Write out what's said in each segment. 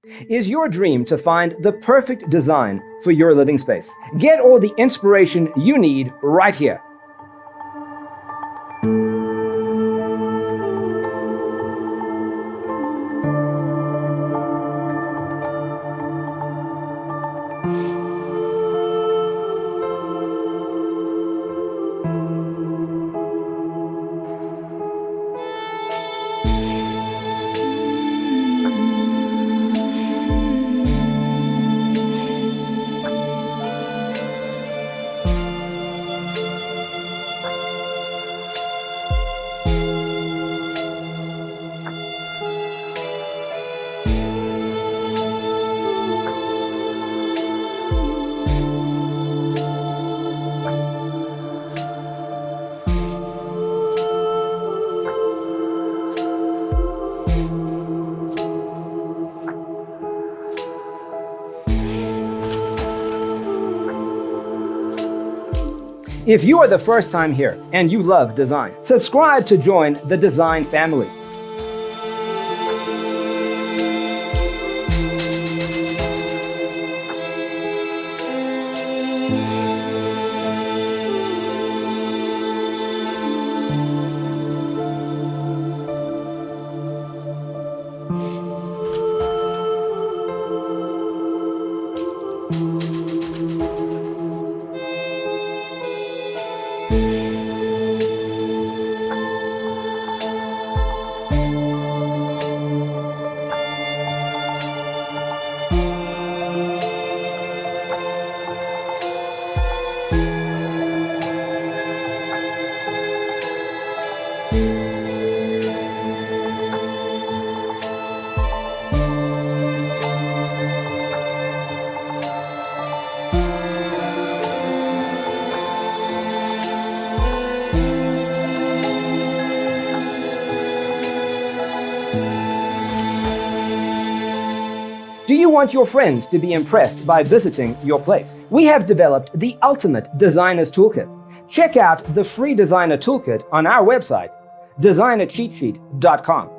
Is your dream to find the perfect design for your living space? Get all the inspiration you need right here. If you are the first time here and you love design, subscribe to join the design family. Do you want your friends to be impressed by visiting your place? We have developed the ultimate designer's toolkit. Check out the free designer toolkit on our website, designercheatsheet.com.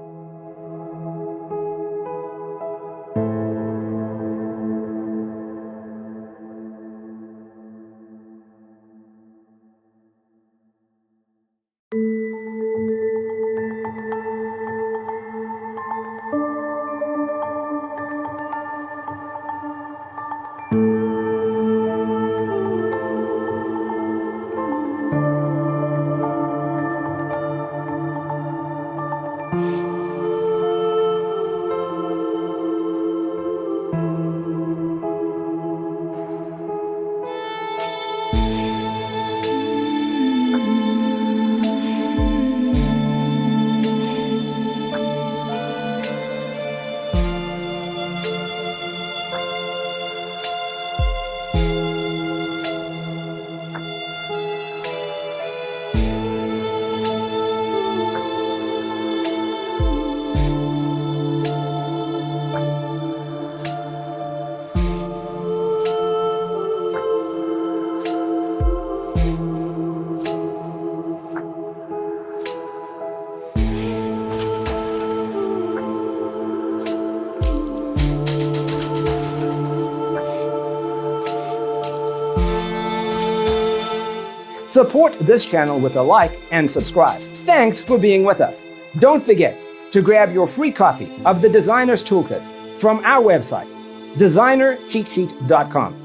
Support this channel with a like and subscribe. Thanks for being with us. Don't forget to grab your free copy of the Designer's Toolkit from our website, designercheatsheet.com.